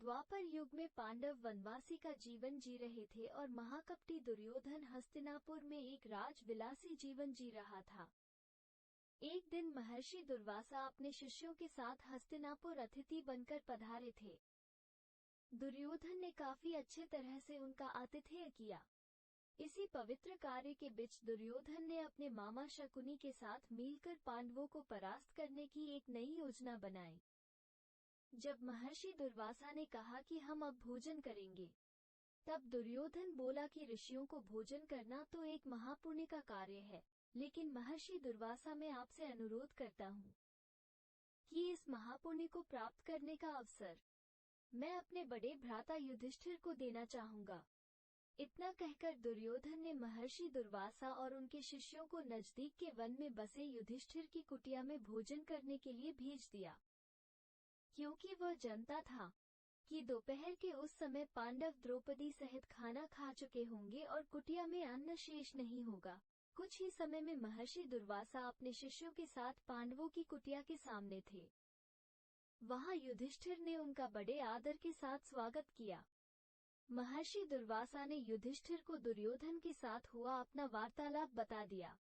द्वापर युग में पांडव वनवासी का जीवन जी रहे थे और महाकपटी दुर्योधन हस्तिनापुर में एक राजविलासी जीवन जी रहा था। एक दिन महर्षि दुर्वासा अपने शिष्यों के साथ हस्तिनापुर अतिथि बनकर पधारे थे। दुर्योधन ने काफी अच्छे तरह से उनका आतिथ्य किया। इसी पवित्र कार्य के बीच दुर्योधन ने अपने मामा शकुनी के साथ मिलकर पांडवों को परास्त करने की एक नई योजना बनाई। जब महर्षि दुर्वासा ने कहा कि हम अब भोजन करेंगे, तब दुर्योधन बोला कि ऋषियों को भोजन करना तो एक महापुण्य का कार्य है, लेकिन महर्षि दुर्वासा मैं आपसे अनुरोध करता हूँ कि इस महापुण्य को प्राप्त करने का अवसर मैं अपने बड़े भ्राता युधिष्ठिर को देना चाहूंगा। इतना कहकर दुर्योधन ने महर्षि दुर्वासा और उनके शिष्यों को नजदीक के वन में बसे युधिष्ठिर की कुटिया में भोजन करने के लिए भेज दिया, क्योंकि वह जानता था कि दोपहर के उस समय पांडव द्रौपदी सहित खाना खा चुके होंगे और कुटिया में अन्न शेष नहीं होगा। कुछ ही समय में महर्षि दुर्वासा अपने शिष्यों के साथ पांडवों की कुटिया के सामने थे। वहां युधिष्ठिर ने उनका बड़े आदर के साथ स्वागत किया। महर्षि दुर्वासा ने युधिष्ठिर को दुर्योधन के साथ हुआ अपना वार्तालाप बता दिया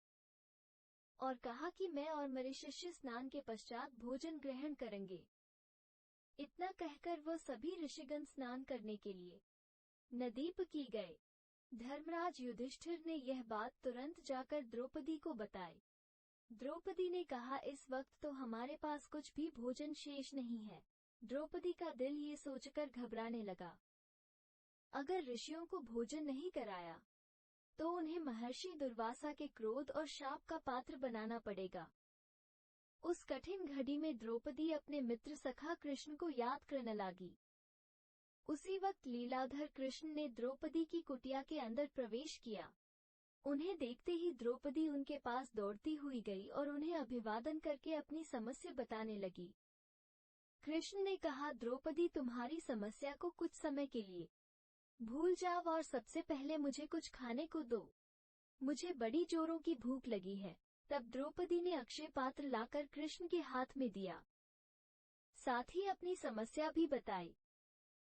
और कहा कि मैं और मेरे शिष्य स्नान के पश्चात भोजन ग्रहण करेंगे। इतना कहकर वह सभी ऋषिगण स्नान करने के लिए नदी पर की गए। धर्मराज युधिष्ठिर ने यह बात तुरंत जाकर द्रौपदी को बताई। द्रौपदी ने कहा, इस वक्त तो हमारे पास कुछ भी भोजन शेष नहीं है। द्रौपदी का दिल ये सोचकर घबराने लगा, अगर ऋषियों को भोजन नहीं कराया तो उन्हें महर्षि दुर्वासा के क्रोध और शाप का पात्र बनाना पड़ेगा। उस कठिन घड़ी में द्रौपदी अपने मित्र सखा कृष्ण को याद करने लगी। उसी वक्त लीलाधर कृष्ण ने द्रौपदी की कुटिया के अंदर प्रवेश किया। उन्हें देखते ही द्रौपदी उनके पास दौड़ती हुई गई और उन्हें अभिवादन करके अपनी समस्या बताने लगी। कृष्ण ने कहा, द्रौपदी, तुम्हारी समस्या को कुछ समय के लिए भूल जाओ और सबसे पहले मुझे कुछ खाने को दो। मुझे बड़ी जोरों की भूख लगी है। तब द्रौपदी ने अक्षय पात्र लाकर कृष्ण के हाथ में दिया, साथ ही अपनी समस्या भी बताई।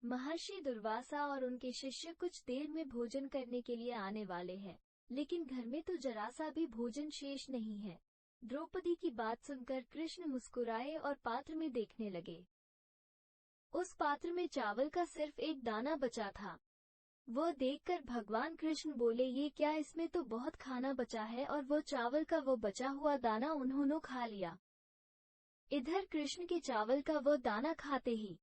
महर्षि दुर्वासा और उनके शिष्य कुछ देर में भोजन करने के लिए आने वाले हैं, लेकिन घर में तो जरा सा भी भोजन शेष नहीं है। द्रौपदी की बात सुनकर कृष्ण मुस्कुराए और पात्र में देखने लगे। उस पात्र में चावल का सिर्फ एक दाना बचा था। वह देखकर भगवान कृष्ण बोले, ये क्या, इसमें तो बहुत खाना बचा है। और वो चावल का वो बचा हुआ दाना उन्होंने खा लिया। इधर कृष्ण के चावल का वो दाना खाते ही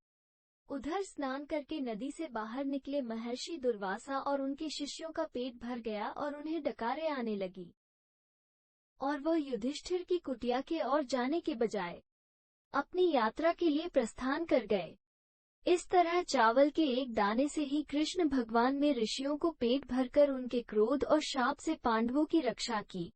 उधर स्नान करके नदी से बाहर निकले महर्षि दुर्वासा और उनके शिष्यों का पेट भर गया और उन्हें डकारें आने लगी और वह युधिष्ठिर की कुटिया के ओर जाने के बजाय अपनी यात्रा के लिए प्रस्थान कर गए। इस तरह चावल के एक दाने से ही कृष्ण भगवान में ऋषियों को पेट भरकर उनके क्रोध और शाप से पांडवों की रक्षा की।